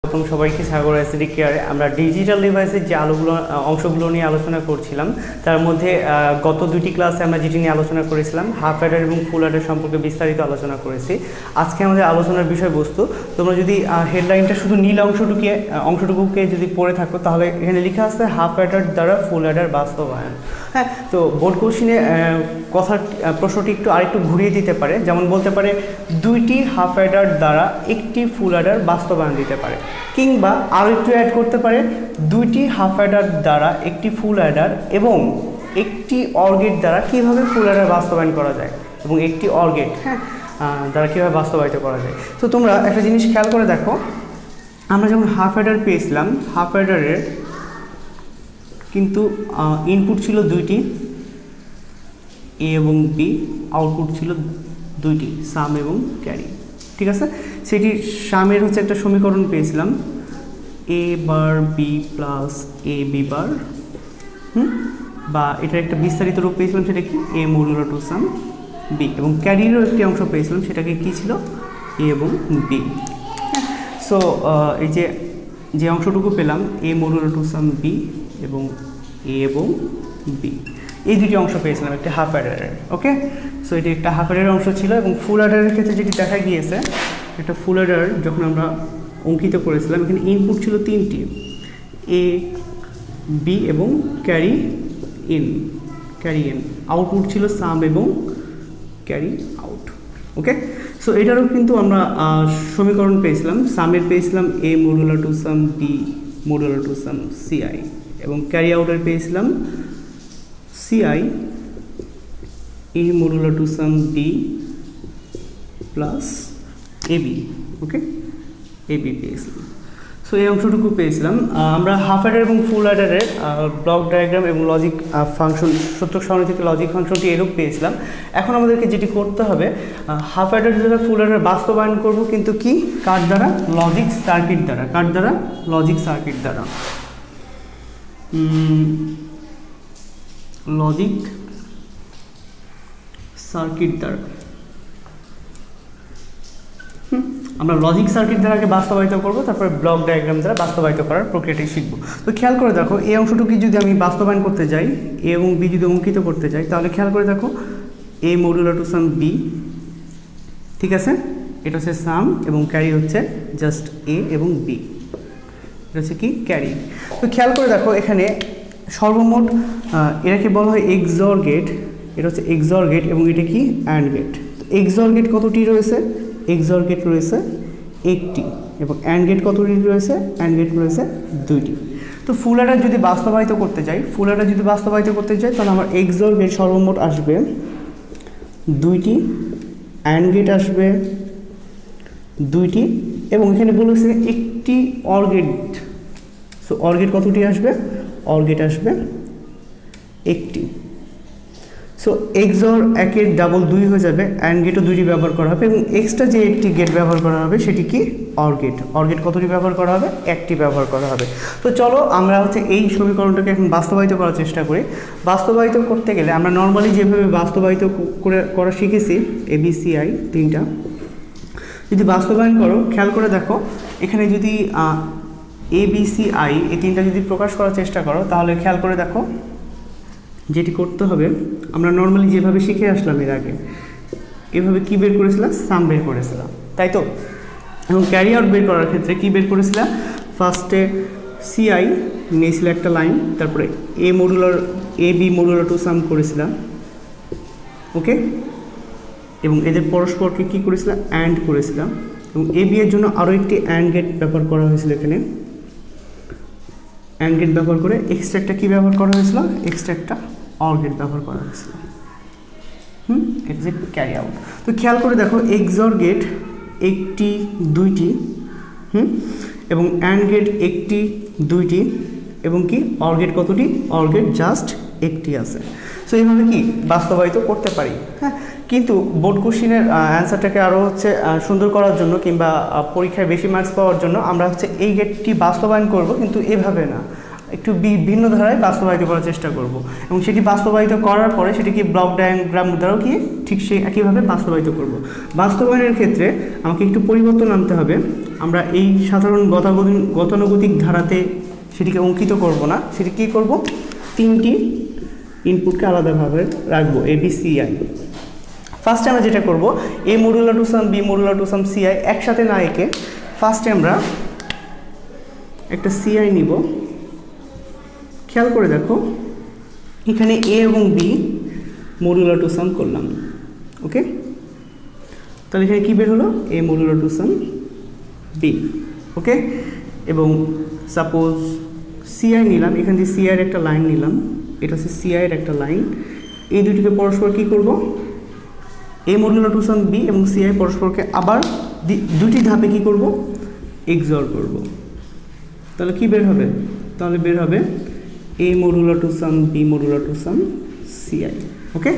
প্রথম সবাইকে সাগর অ্যাসিডিক কেয়ারে আমরা ডিজিটাল ডিভাইসের যে অংশগুলো নিয়ে আলোচনা করছিলাম তার মধ্যে গত দুটি ক্লাসে আমরা যেটি নিয়ে আলোচনা করেছিলাম হাফ অ্যাডার এবং ফুল অ্যাডার সম্পর্কে বিস্তারিত আলোচনা করেছি। আজকে আমাদের আলোচনার বিষয়বস্তু, তোমরা যদি হেডলাইনটা শুধু নীল অংশটুকুকে যদি পড়ে থাকো তাহলে এখানে লেখা আছে হাফ অ্যাডার দ্বারা ফুল অ্যাডার বাস্তবায়ন। হ্যাঁ, তো বোর্ড কোশ্চিনে প্রশ্নটি আরেকটু ঘুরিয়ে দিতে পারে, যেমন বলতে পারে দুইটি হাফ অ্যাডার দ্বারা একটি ফুল অ্যাডার বাস্তবায়ন দিতে পারে, কিংবা আরও একটু অ্যাড করতে পারে দুইটি হাফ অ্যাডার দ্বারা একটি ফুল অ্যাডার এবং একটি অর গেট দ্বারা কীভাবে ফুল অ্যাডার বাস্তবায়ন করা যায় এবং একটি অর গেট দ্বারা কীভাবে বাস্তবায়িত করা যায়। তো তোমরা একটা জিনিস খেয়াল করে দেখো, আমরা যখন হাফ অ্যাডার পেয়েছিলাম, হাফ অ্যাডারের কিন্তু ইনপুট ছিল দুইটি এ এবং বি, আউটপুট ছিল দুইটি সাম এবং ক্যারি। ঠিক আছে, সেটি সামের একটা সমীকরণ পেয়েছিলাম এ বার বি প্লাস এ বি বার, বা এটার একটা বিস্তারিত রূপ পেয়েছিলাম, সেটা কি এ মডুলার টু সাম বি, এবং ক্যারিরও একটি অংশ পেয়েছিলাম, সেটাকে কি ছিল এ এবং বি। সো এই যে অংশটুকু পেলাম এ মডুলার টু সাম বি এবং এ এবং বি, এই দুটি অংশ পেয়েছিলাম একটা হাফ অ্যাডারের। ওকে, সো এটি একটা হাফ অ্যাডারের অংশ ছিল। এবং ফুল অ্যাডারের ক্ষেত্রে যেটি দেখা গিয়েছে, একটা ফুল অ্যাডার যখন আমরা অঙ্কিত করেছিলাম, এখানে ইনপুট ছিল তিনটি এ বি এবং ক্যারি ইন, আউটপুট ছিল সাম এবং ক্যারি আউট। ওকে, সো এটারও কিন্তু আমরা সমীকরণ পেয়েছিলাম, সামের পেয়েছিলাম A modular two sum B modular two sum CI, এবং ক্যারি আউটের পেয়েছিলাম CI A modular two sum B plus AB. Okay, AB পেয়েছিলাম। সো এই অংশটুকু পেয়েছিলাম। আমরা হাফ অ্যাডার এবং ফুল অ্যাডারের ব্লক ডায়াগ্রাম এবং লজিক ফাংশন, সূত্রক সারণী থেকে লজিক ফাংশনটি এরূপ পেয়েছিলাম। এখন আমাদেরকে যেটি করতে হবে, হাফ অ্যাডার দ্বারা ফুল অ্যাডার বাস্তবায়ন করব, কিন্তু কি কার দ্বারা? লজিক সার্কিট দ্বারা। কার দ্বারা? লজিক সার্কিট দ্বারা। লজিক সার্কিট দ্বারা আমরা লজিক সার্কিট দ্বারা আগে বাস্তবায়িত করব, তারপরে ব্লক ডায়াগ্রাম দ্বারা বাস্তবায়িত করার প্রক্রিয়াটি শিখব। তো খেয়াল করে দেখো, এই অংশটুকু যদি আমি বাস্তবায়ন করতে যাই, এ এবং বি যদি অঙ্কিত করতে যাই, তাহলে খেয়াল করে দেখো এ মডুলার টু সাম বি, ঠিক আছে, এটা হচ্ছে সাম এবং ক্যারি হচ্ছে জাস্ট এ এবং বি, এটা হচ্ছে কি ক্যারি। তো খেয়াল করে দেখো, এখানে সর্বমোট এটাকে বলা হয় এক্সঅর গেট, এটা হচ্ছে এক্সঅর গেট এবং এটা কি অ্যান্ড গেট। তো এক্সঅর গেট কতটি রয়েছে? এক্সঅর গেট রয়েছে একটি, এবং অ্যান্ড গেট কতটি রয়েছে? অ্যান্ড গেট রয়েছে দুইটি। তো ফুল অ্যাডার যদি বাস্তবায়িত করতে যাই, তাহলে আমার এক্সঅর গেট সর্বমোট আসবে দুইটি, অ্যান্ড গেট আসবে দুইটি, এবং এখানে বলেছে একটি OR gate. So OR gate কতটি আসবে? অর গেট আসবে একটি। সো এক্সঅর একের ডাবল দুই হয়ে যাবে, অ্যান্ড গেটও দুইটি ব্যবহার করা হবে, এবং এক্সট্রা যে একটি গেট ব্যবহার করা হবে সেটি কি অর গেট। অর গেট কতটি ব্যবহার করা হবে? একটি ব্যবহার করা হবে। তো চলো আমরা এই সমীকরণটাকে এখন বাস্তবায়িত করার চেষ্টা করি। বাস্তবায়িত করতে গেলে আমরা নর্মালি যেভাবে বাস্তবায়িত করা শিখেছি, এবিসিআই তিনটা, যদি বাস্তবায়ন করো, খেয়াল করে দেখো, এখানে যদি এবিসিআই এই তিনটা যদি প্রকাশ করার চেষ্টা করো, তাহলে খেয়াল করে দেখো যেটি করতে হবে, আমরা নর্মালি যেভাবে শিখে আসলাম এর আগে, এভাবে কি বের করেছিলাম? সাম বের করেছিলাম, তাই তো? এবং ক্যারি আউট বের করার ক্ষেত্রে কি বের করেছিলাম? ফার্স্টে সিআই নিয়েছিল একটা লাইন, তারপরে এ বি মডুলার টু সাম করেছিলাম। ওকে, এবং এদের পরস্পরকে কী করেছিলাম? অ্যান্ড করেছিলাম, এবং এ বি এর জন্য আরও একটি অ্যান্ড গেট ব্যবহার করা হয়েছিল। এখানে অ্যান্ড গেট ব্যবহার করে এক্সট্রা একটা কী ব্যবহার করা হয়েছিল? এক্সট্রা একটা অর গেট ব্যবহার করা হয়েছিল। এটা যে ক্যারি আউট। তো খেয়াল করে দেখো, এক্সঅর গেট একটি দুইটি, এবং অ্যান্ড গেট একটি দুইটি, এবং কি অর গেট কতটি? অর গেট জাস্ট একটি আছে। সো এইভাবে কি বাস্তবায়িত করতে পারি। হ্যাঁ, কিন্তু বোর্ড কোশ্চিনের অ্যান্সারটাকে আরও সুন্দর করার জন্য, কিংবা পরীক্ষায় বেশি মার্কস পাওয়ার জন্য আমরা এই গেটটি বাস্তবায়ন করব, কিন্তু এভাবে না, একটু ভিন্ন ধারায় বাস্তবায়িত করার চেষ্টা করব, এবং সেটি বাস্তবায়িত করার পরে সেটিকে ব্লক ডায়াগ্রাম দ্বারাও কি ঠিক সেই একইভাবে বাস্তবায়িত করব। বাস্তবায়নের ক্ষেত্রে আমাকে একটু পরিবর্তন আনতে হবে। আমরা এই সাধারণ গতানুগতিক ধারাতে সেটিকে অঙ্কিত করব না, সেটি কী করব, তিনটি ইনপুটকে আলাদাভাবে রাখবো, এ বি সি আই। ফার্স্টে আমরা যেটা করব, A modular two sum B modular two sum C I একসাথে না এঁকে ফার্স্টে আমরা একটা সি আই নিব। খেয়াল করে দেখো এখানে এ এবং বি মডুলার টু সাম করলাম, ওকে। তাহলে এখানে কী বের হলো, এ মডুলার টু সাম বি, ওকে। এবং সাপোজ সিআই নিলাম, এখান থেকে সিআইয়ের একটা লাইন নিলাম, এটা হচ্ছে সিআইয়ের একটা লাইন। এই দুটিকে পরস্পর কী করব, A modular two sum B এবং সিআই পরস্পরকে আবার দুটি ধাপে কী করব, এক্সঅর করব। তাহলে কী বের হবে, তাহলে বের হবে A modular two sum B modular two sum CI, okay.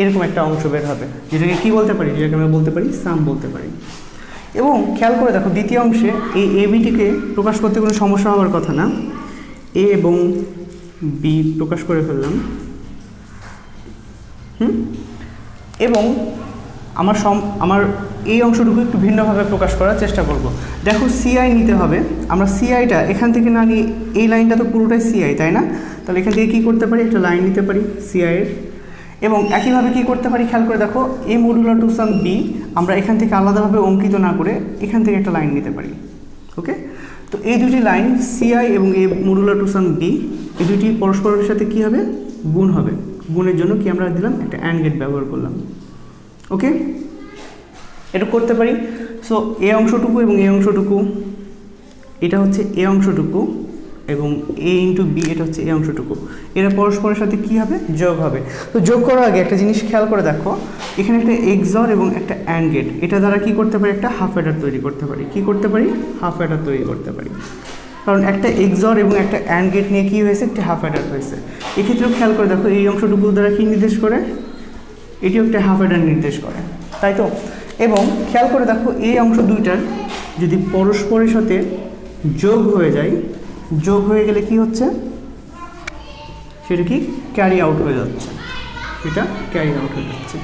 এরকম একটা অংশ বের হবে, যেটাকে কী বলতে পারি, যেটাকে আমরা বলতে পারি সাম বলতে পারি। এবং খেয়াল করে দেখো দ্বিতীয় অংশে এই এ বিটিকে প্রকাশ করতে কোনো সমস্যা হওয়ার কথা না, এ এবং বি প্রকাশ করে ফেললাম, এবং আমার এই অংশটুকু একটু ভিন্নভাবে প্রকাশ করার চেষ্টা করব। দেখো সিআই নিতে হবে, আমরা সিআইটা এখান থেকে না নিয়ে, এই লাইনটা তো পুরোটাই সিআই, তাই না? তাহলে এখান থেকে কী করতে পারি, একটা লাইন নিতে পারি সিআইয়ের। এবং একইভাবে কী করতে পারি, খেয়াল করে দেখো এ মডুলার টু সাম বি আমরা এখান থেকে আলাদাভাবে অঙ্কিত না করে এখান থেকে একটা লাইন নিতে পারি, ওকে। তো এই দুটি লাইন সিআই এবং এ মডুলার টু সাম বি, এই দুটি পরস্পরের সাথে কী হবে, গুণ হবে। গুণের জন্য কি আমরা দিলাম, একটা অ্যান্ড গেট ব্যবহার করলাম, ওকে। এটা করতে পারি। সো এ অংশটুকু এবং এ অংশটুকু, এটা হচ্ছে এ অংশটুকু এবং এ ইন্টু বি এটা হচ্ছে এ অংশটুকু, এরা পরস্পরের সাথে কী হবে, যোগ হবে। তো যোগ করার আগে একটা জিনিস খেয়াল করে দেখো, এখানে একটা এক্সঅর এবং একটা অ্যান্ড গেট, এটা দ্বারা কী করতে পারি, একটা হাফ অ্যাডার তৈরি করতে পারি। কী করতে পারি, হাফ অ্যাডার তৈরি করতে পারি, কারণ একটা এক্সঅর এবং একটা অ্যান্ড গেট নিয়ে কী হয়েছে, একটা হাফ অ্যাডার হয়েছে। এক্ষেত্রেও খেয়াল করে দেখো এই অংশটুকু দ্বারা কী নির্দেশ করে, এটিও একটা হাফ অ্যাডার নির্দেশ করে, তাই তো। এবং খেয়াল করে দেখো এই অংশ দুইটার যদি পরস্পরের সাথে যোগ হয়ে যায়, যোগ হয়ে গেলে কি হচ্ছে, সেটা কি ক্যারি আউট হয়ে যাচ্ছে, সেটা ক্যারি আউট হয়ে যাচ্ছে।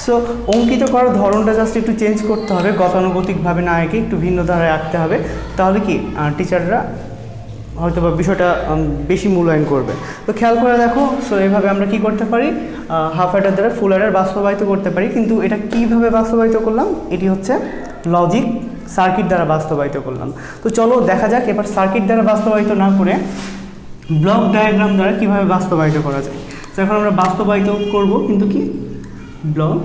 সো অঙ্কিত করার ধরনটা জাস্ট একটু চেঞ্জ করতে হবে, গতানুগতিকভাবে না এঁকে একটু ভিন্ন ধারায় আঁকতে হবে, তাহলে কি টিচাররা হয়তো বা বিষয়টা বেশি মূল্যায়ন করবে। তো খেয়াল করে দেখো, সো এইভাবে আমরা কি করতে পারি, হাফ অ্যাডার দ্বারা ফুল অ্যাডার বাস্তবায়িত করতে পারি। কিন্তু এটা কীভাবে বাস্তবায়িত করলাম, এটি হচ্ছে লজিক সার্কিট দ্বারা বাস্তবায়িত করলাম। তো চলো দেখা যাক এবার সার্কিট দ্বারা বাস্তবায়িত না করে ব্লক ডায়াগ্রাম দ্বারা কীভাবে বাস্তবায়িত করা যায়। তো এখন আমরা বাস্তবায়িত করব কিন্তু কি, ব্লক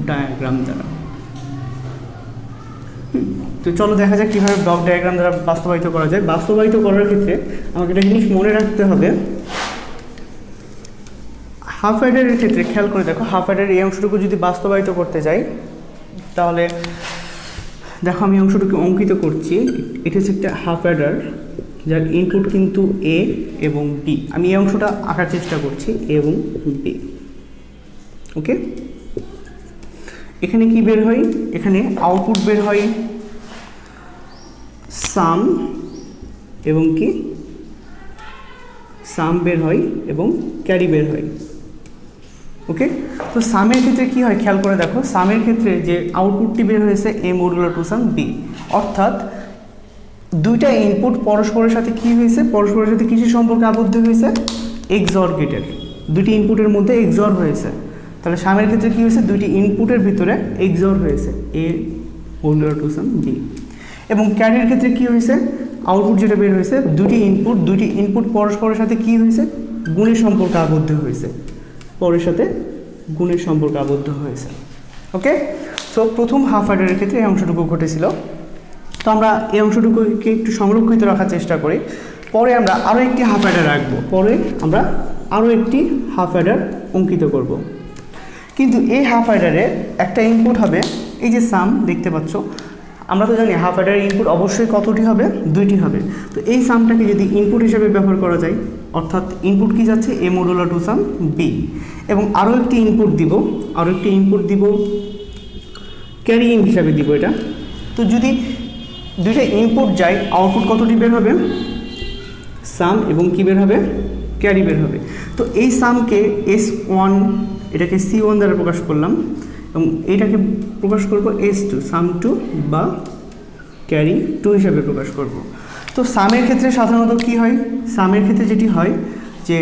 ডায়াগ্রাম দ্বারা। তো চলো দেখা যাক কীভাবে ব্লক ডায়াগ্রাম দ্বারা বাস্তবায়িত করা যায়। বাস্তবায়িত করার ক্ষেত্রে আমাকে একটা জিনিস মনে রাখতে হবে, হাফ অ্যাডারের ক্ষেত্রে খেয়াল করে দেখো, হাফ অ্যাডারের এই অংশটুকু যদি বাস্তবায়িত করতে যাই, তাহলে দেখো আমি অংশটুকু অঙ্কিত করছি। এটা হচ্ছে একটা হাফ অ্যাডার যার ইনপুট কিন্তু এ এবং বি। আমি এই অংশটা আঁকার চেষ্টা করছি, এ এবং বি, ওকে। এখানে কি বের হয়, এখানে আউটপুট বের হয় সাম এবং কি সাম বের হয় এবং ক্যারি বের হয়, ওকে। তো সামের ক্ষেত্রে কি হয় খেয়াল করে দেখো, সামের ক্ষেত্রে যে আউটপুটটি বের হয়েছে এ মডুলার টু সাম বি, অর্থাৎ দুইটা ইনপুট পরস্পরের সাথে কি হয়েছে, পরস্পরের সাথে কিসের সম্পর্কে আবদ্ধ হয়েছে, এক্সঅর গেটের, দুটি ইনপুটের মধ্যে এক্সঅর হয়েছে। তাহলে সামের ক্ষেত্রে কি হয়েছে, দুইটি ইনপুটের ভিতরে এক্সঅর হয়েছে এ মডুলার টু সাম বি। এবং ক্যারির ক্ষেত্রে কি হয়েছে, আউটপুট যেটা বের হয়েছে, দুটি ইনপুট পরস্পরের সাথে কি হয়েছে, গুণের সম্পর্কে আবদ্ধ হয়েছে, পরের সাথে গুণের সম্পর্কে আবদ্ধ হয়েছে, ওকে। সো প্রথম হাফ অ্যাডারের ক্ষেত্রে এই অংশটুকু ঘটেছিল। তো আমরা এই অংশটুকুকে একটু সংরক্ষিত রাখার চেষ্টা করি, পরে আমরা আরও একটি হাফ অ্যাডার রাখবো, পরে আমরা আরও একটি হাফ অ্যাডার অঙ্কিত করব। কিন্তু এই হাফ অ্যাডারে একটা ইনপুট হবে, এই যে সাম দেখতে পাচ্ছ, আমরা তো জানি হাফ অ্যাডারের ইনপুট অবশ্যই কতটি হবে, দুইটি হবে। তো এই সামটাকে যদি ইনপুট হিসেবে ব্যবহার করা যায়, অর্থাৎ ইনপুট কি যাচ্ছে এ মডুলার টু সাম বি, এবং আরও একটি ইনপুট দিব ক্যারি ইন হিসাবে দিব এটা। তো যদি দুইটা ইনপুট যায়, আউটপুট কতটি বের হবে, সাম এবং কি বের হবে, ক্যারি বের হবে। তো এই সামকে S1, এটাকে C1 দ্বারা প্রকাশ করলাম এবং এটাকে প্রকাশ করব S2, সাম 2 বা ক্যারি টু হিসাবে প্রকাশ করব। তো সামের ক্ষেত্রে সাধারণত কি হয়, সামের ক্ষেত্রে যেটি হয় যে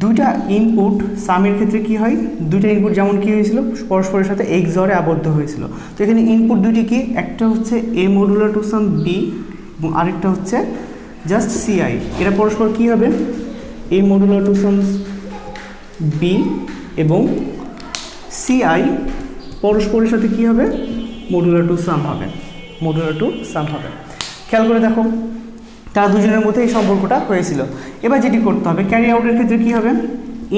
দুইটা ইনপুট, সামের ক্ষেত্রে কি হয়, দুইটা ইনপুট যেমন কি হয়েছিল পরস্পরের সাথে XOR আবদ্ধ হয়েছিল। তো এখানে ইনপুট দুইটি কি, একটা হচ্ছে a modular two sum b এবং আরেকটা হচ্ছে জাস্ট CI। এরা পরস্পর কি হবে, a modular two sum b এবং CI পরস্পরের সাথে কি হবে, মডুলার টু সাম হবে, মডুলার টু সাম হবে। খেয়াল করে দেখো তারা দুজনের মধ্যে এই সম্পর্কটা হয়েছিল। এবার যেটি করতে হবে, ক্যারি আউটের ক্ষেত্রে কি হবে,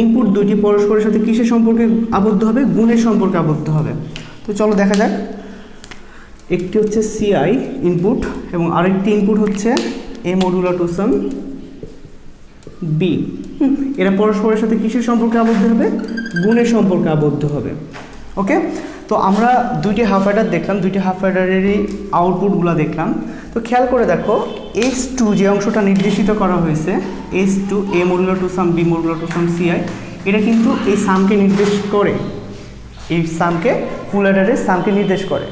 ইনপুট দুইটি পরস্পরের সাথে কিসের সম্পর্কে আবদ্ধ হবে, গুণের সম্পর্কে আবদ্ধ হবে। তো চলো দেখা যাক, একটি হচ্ছে CI ইনপুট এবং আরেকটি ইনপুট হচ্ছে a modular two sum b। এরা পরস্পরের সাথে কিসের সম্পর্কে আবদ্ধ হবে, গুণের সম্পর্কে আবদ্ধ হবে। ওকে, তো আমরা দুইটি হাফ অ্যাডার দেখলাম, দুইটি হাফ অ্যাডারেরই আউটপুটগুলো দেখলাম। তো খেয়াল করে দেখো S2 যে অংশটা নির্দেশিত করা হয়েছে, S2 a modular two sum b modular two sum CI, এটা কিন্তু এই সামকে নির্দেশ করে, এই সামকে ফুল অ্যাডারের সামকে নির্দেশ করে।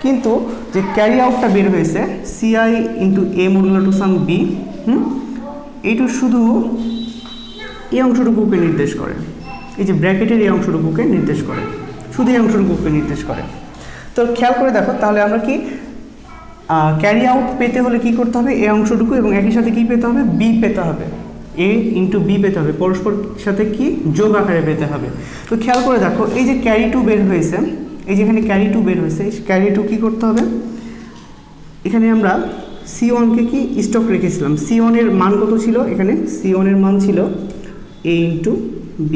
কিন্তু যে ক্যারি আউটটা বের হয়েছে CI into a modular two sum b, এইটু শুধু এই অংশটুকুকে নির্দেশ করে, এই যে ব্র্যাকেটের এই অংশটুকুকে নির্দেশ করে, শুধু এই অংশটুকুকে নির্দেশ করে। তো খেয়াল করে দেখো তাহলে আমরা কি ক্যারি আউট পেতে হলে কি করতে হবে, এই অংশটুকু এবং একই সাথে কি পেতে হবে, b পেতে হবে, a ইন্টু b পেতে হবে, পরস্পর সাথে কি যোগ আকারে পেতে হবে। তো খেয়াল করে দেখো এই যে ক্যারি টু বের হয়েছে, এই যেখানে ক্যারি টু বের হয়েছে, ক্যারি টু কী করতে হবে, এখানে আমরা C1কে কি স্টক রেখেছিলাম, C1 এর মান কত ছিল, এখানে C1 এর মান ছিল a ইন্টু b।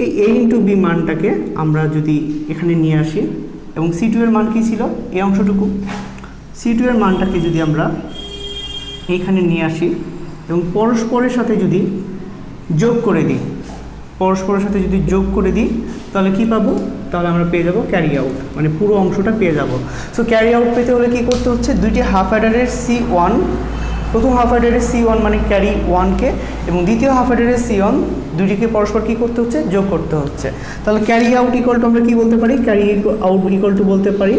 এই a ইন্টু b মানটাকে আমরা যদি এখানে নিয়ে আসি এবং C2 এর মান কী ছিল, এই অংশটুকু, C2 এর মানটাকে যদি আমরা এইখানে নিয়ে আসি এবং পরস্পরের সাথে যদি যোগ করে দিই, পরস্পরের সাথে যদি যোগ করে দিই তাহলে কি পাবো, তাহলে আমরা পেয়ে যাব ক্যারি আউট, মানে পুরো অংশটা পেয়ে যাব। সো ক্যারি আউট পেতে হলে কি করতে হচ্ছে, দুইটি হাফ অ্যাডারের C1, প্রথম হাফ অ্যাডারের C1 মানে ক্যারি 1কে এবং দ্বিতীয় হাফ অ্যাডারের C1 দুইটিকে পরস্পর কী করতে হচ্ছে, যোগ করতে হচ্ছে। তাহলে ক্যারি আউট ইকুয়াল টু আমরা কী বলতে পারি, ক্যারি আউট ইকুয়াল টু বলতে পারি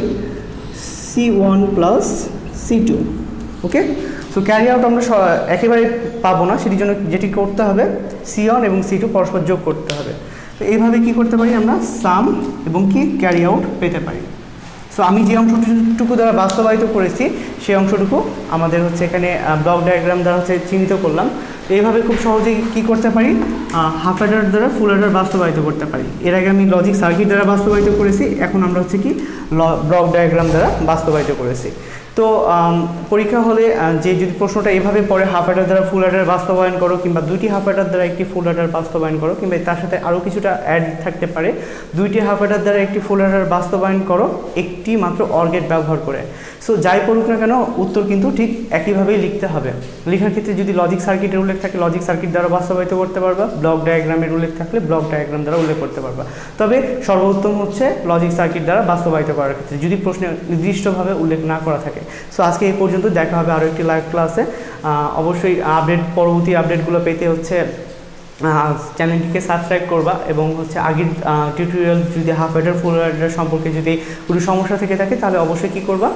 C1 প্লাস C2। ওকে, সো ক্যারি আউট আমরা একেবারে পাবো না, সেটির জন্য যেটি করতে হবে C1 এবং C2 পরস্পর যোগ করতে হবে। তো এইভাবে কি করতে পারি, আমরা সাম এবং কি ক্যারি আউট পেতে পারি। সো আমি যে অংশটুকু দ্বারা বাস্তবায়িত করেছি সেই অংশটুকু আমাদের হচ্ছে এখানে ব্লক ডায়াগ্রাম দ্বারা হচ্ছে চিহ্নিত করলাম। তো এইভাবে খুব সহজেই কী করতে পারি, হাফ অ্যাডার দ্বারা ফুল অ্যাডার বাস্তবায়িত করতে পারি। এর আগে আমি লজিক সার্কিট দ্বারা বাস্তবায়িত করেছি, এখন আমরা হচ্ছে কি ব্লক ডায়াগ্রাম দ্বারা বাস্তবায়িত করেছি। তো পরীক্ষা হলে যে যদি প্রশ্নটা এভাবে পড়ে, হাফ অ্যাডার দ্বারা ফুল অ্যাডার বাস্তবায়ন করো কিংবা দুইটি হাফ অ্যাডার দ্বারা একটি ফুল অ্যাডার বাস্তবায়ন করো, কিংবা তার সাথে আরও কিছুটা অ্যাড থাকতে পারে, দুইটি হাফ অ্যাডার দ্বারা একটি ফুল অ্যাডার বাস্তবায়ন করো একটি মাত্র অর গেট ব্যবহার করে। সো যাই পড়ুক না কেন উত্তর কিন্তু ঠিক একইভাবেই লিখতে হবে। লেখার ক্ষেত্রে যদি লজিক সার্কিটের উল্লেখ থাকে লজিক সার্কিট দ্বারা বাস্তবায়িত করতে পারবা, ব্লক ডায়াগ্রামের উল্লেখ থাকলে ব্লক ডায়াগ্রাম দ্বারা উল্লেখ করতে পারবা। তবে সর্বোত্তম হচ্ছে লজিক সার্কিট দ্বারা বাস্তবায়িত করার ক্ষেত্রে, যদি প্রশ্নে নির্দিষ্টভাবে উল্লেখ না করা থাকে। সো আজকে এই পর্যন্ত, দেখা হবে আরও একটি লাইভ ক্লাসে। অবশ্যই পরবর্তী আপডেটগুলো পেতে হচ্ছে চ্যানেলটিকে সাবস্ক্রাইব করবা এবং হচ্ছে আগের টিউটোরিয়াল যদি হাফ অ্যাডার ফুল অ্যাডার সম্পর্কে যদি কোনো সমস্যা থেকে থাকে তাহলে অবশ্যই কী করবা,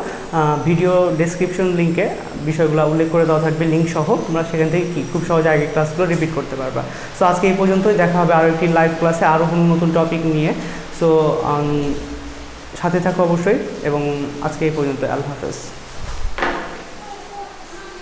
ভিডিও ডেসক্রিপশন লিঙ্কে বিষয়গুলো উল্লেখ করে দেওয়া থাকবে লিঙ্ক সহ, তোমরা সেখান থেকে খুব সহজে আগের ক্লাসগুলো রিপিট করতে পারবা। সো আজকে এই পর্যন্তই, দেখা হবে আরও একটি লাইভ ক্লাসে আরও কোনো নতুন টপিক নিয়ে। সো সাথে থাকো অবশ্যই, এবং আজকে এই পর্যন্ত, আল্লাহ হাফেজ।